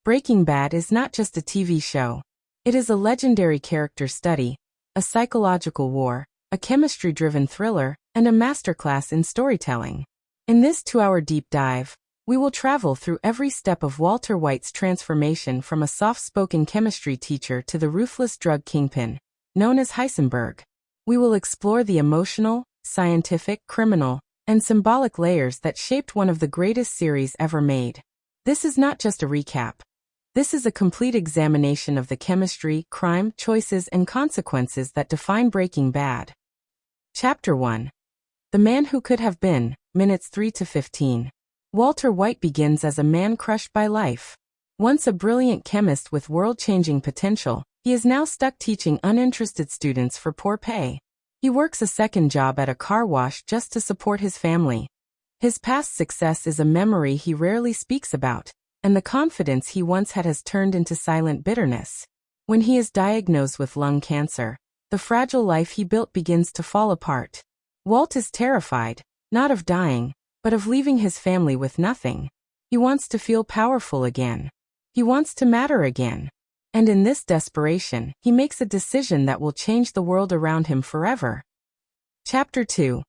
Breaking Bad is not just a TV show. It is a legendary character study, a psychological war, a chemistry-driven thriller, and a masterclass in storytelling. In this 2-hour deep dive, we will travel through every step of Walter White's transformation from a soft-spoken chemistry teacher to the ruthless drug kingpin, known as Heisenberg. We will explore the emotional, scientific, criminal, and symbolic layers that shaped one of the greatest series ever made. This is not just a recap. This is a complete examination of the chemistry, crime, choices, and consequences that define Breaking Bad. Chapter 1. The Man Who Could Have Been, minutes 3 to 15. Walter White begins as a man crushed by life. Once a brilliant chemist with world-changing potential, he is now stuck teaching uninterested students for poor pay. He works a second job at a car wash just to support his family. His past success is a memory he rarely speaks about, and the confidence he once had has turned into silent bitterness. When he is diagnosed with lung cancer, the fragile life he built begins to fall apart. Walt is terrified, not of dying, but of leaving his family with nothing. He wants to feel powerful again. He wants to matter again. And in this desperation, he makes a decision that will change the world around him forever. Chapter 2.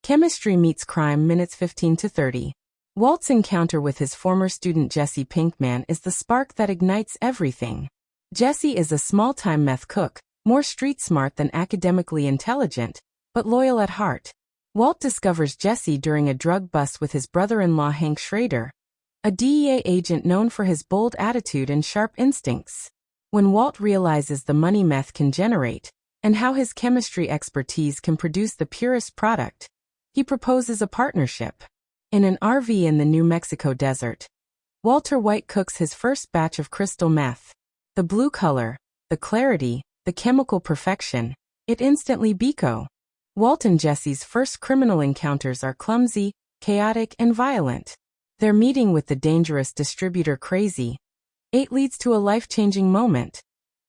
Chemistry Meets Crime, minutes 15 to 30. Walt's encounter with his former student Jesse Pinkman is the spark that ignites everything. Jesse is a small-time meth cook, more street-smart than academically intelligent, but loyal at heart. Walt discovers Jesse during a drug bust with his brother-in-law Hank Schrader, a DEA agent known for his bold attitude and sharp instincts. When Walt realizes the money meth can generate, and how his chemistry expertise can produce the purest product, he proposes a partnership. In an RV in the New Mexico desert, Walter White cooks his first batch of crystal meth. The blue color, the clarity, the chemical perfection, it instantly beco. Walt and Jesse's first criminal encounters are clumsy, chaotic, and violent. Their meeting with the dangerous distributor Crazy 8 leads to a life-changing moment.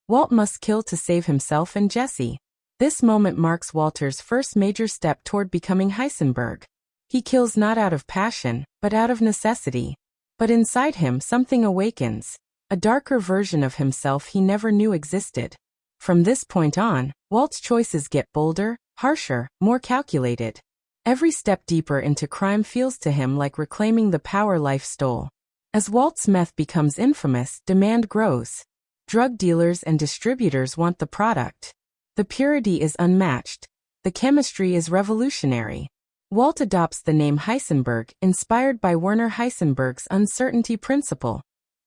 Walt must kill to save himself and Jesse. This moment marks Walter's first major step toward becoming Heisenberg. He kills not out of passion, but out of necessity. But inside him something awakens, a darker version of himself he never knew existed. From this point on, Walt's choices get bolder, harsher, more calculated. Every step deeper into crime feels to him like reclaiming the power life stole. As Walt's meth becomes infamous, demand grows. Drug dealers and distributors want the product. The purity is unmatched. The chemistry is revolutionary. Walt adopts the name Heisenberg, inspired by Werner Heisenberg's uncertainty principle,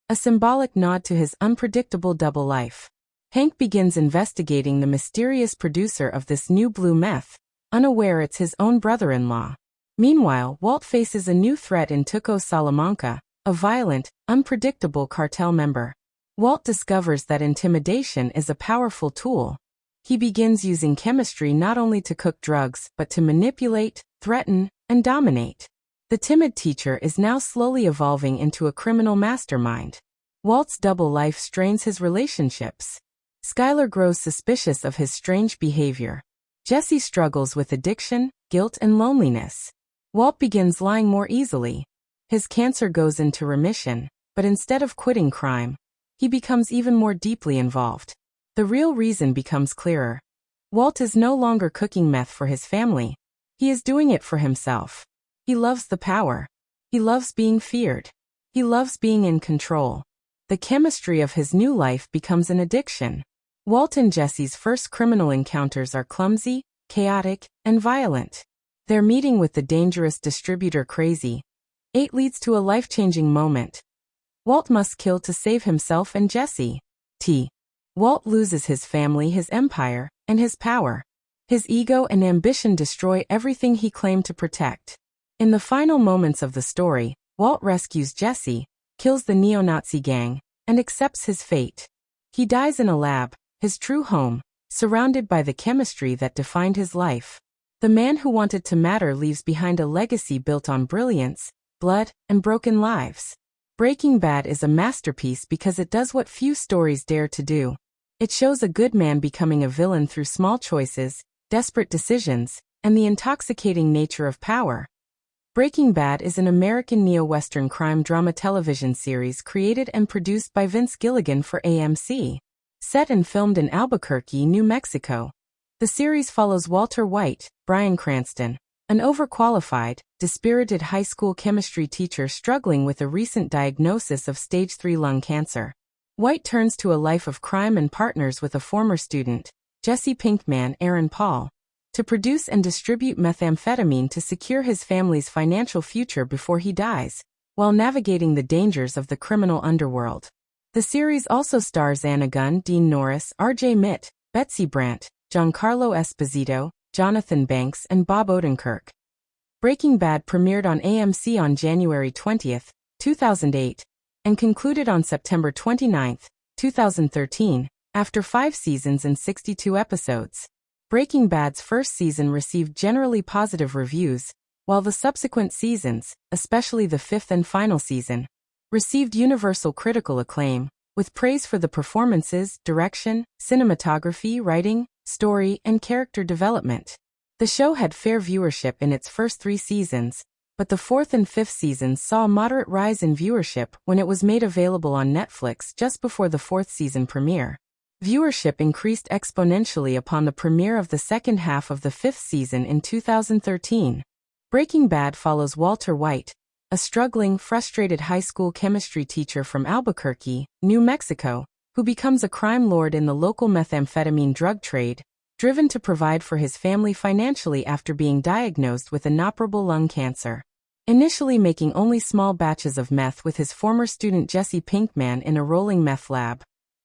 a symbolic nod to his unpredictable double life. Hank begins investigating the mysterious producer of this new blue meth, unaware it's his own brother-in-law. Meanwhile, Walt faces a new threat in Tuco Salamanca, a violent, unpredictable cartel member. Walt discovers that intimidation is a powerful tool. He begins using chemistry not only to cook drugs, but to manipulate, threaten, and dominate. The timid teacher is now slowly evolving into a criminal mastermind. Walt's double life strains his relationships. Skylar grows suspicious of his strange behavior. Jesse struggles with addiction, guilt, and loneliness. Walt begins lying more easily. His cancer goes into remission, but instead of quitting crime, he becomes even more deeply involved. The real reason becomes clearer. Walt is no longer cooking meth for his family. He is doing it for himself. He loves the power. He loves being feared. He loves being in control. The chemistry of his new life becomes an addiction. Walt and Jesse's first criminal encounters are clumsy, chaotic, and violent. Their meeting with the dangerous distributor Crazy 8 leads to a life-changing moment. Walt must kill to save himself and Jesse. Walt loses his family, his empire, and his power. His ego and ambition destroy everything he claimed to protect. In the final moments of the story, Walt rescues Jesse, kills the neo-Nazi gang, and accepts his fate. He dies in a lab, his true home, surrounded by the chemistry that defined his life. The man who wanted to matter leaves behind a legacy built on brilliance, blood, and broken lives. Breaking Bad is a masterpiece because it does what few stories dare to do. It shows a good man becoming a villain through small choices, desperate decisions, and the intoxicating nature of power. Breaking Bad is an American neo-Western crime drama television series created and produced by Vince Gilligan for AMC. Set and filmed in Albuquerque, New Mexico. The series follows Walter White, Bryan Cranston, an overqualified, dispirited high school chemistry teacher struggling with a recent diagnosis of stage 3 lung cancer. White turns to a life of crime and partners with a former student, Jesse Pinkman Aaron Paul, to produce and distribute methamphetamine to secure his family's financial future before he dies, while navigating the dangers of the criminal underworld. The series also stars Anna Gunn, Dean Norris, R.J. Mitt, Betsy Brandt, Giancarlo Esposito, Jonathan Banks, and Bob Odenkirk. Breaking Bad premiered on AMC on January 20, 2008, and concluded on September 29, 2013, after 5 seasons and 62 episodes. Breaking Bad's first season received generally positive reviews, while the subsequent seasons, especially the 5th and final season, received universal critical acclaim, with praise for the performances, direction, cinematography, writing, story, and character development. The show had fair viewership in its first 3 seasons, but the 4th and 5th seasons saw a moderate rise in viewership when it was made available on Netflix just before the 4th season premiere. Viewership increased exponentially upon the premiere of the second half of the 5th season in 2013. Breaking Bad follows Walter White, a struggling, frustrated high school chemistry teacher from Albuquerque, New Mexico, who becomes a crime lord in the local methamphetamine drug trade, driven to provide for his family financially after being diagnosed with inoperable lung cancer. Initially making only small batches of meth with his former student Jesse Pinkman in a rolling meth lab,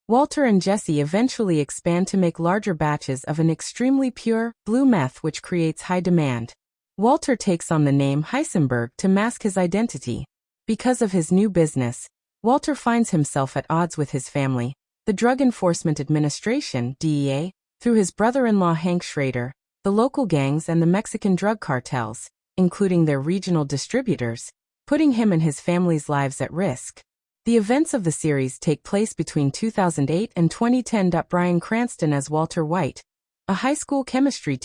Walter and Jesse eventually expand to make larger batches of an extremely pure, blue meth which creates high demand. Walter takes on the name Heisenberg to mask his identity. Because of his new business, Walter finds himself at odds with his family, the Drug Enforcement Administration, DEA, through his brother-in-law Hank Schrader, the local gangs and the Mexican drug cartels, including their regional distributors, putting him and his family's lives at risk. The events of the series take place between 2008 and 2010. Bryan Cranston as Walter White, a high school chemistry teacher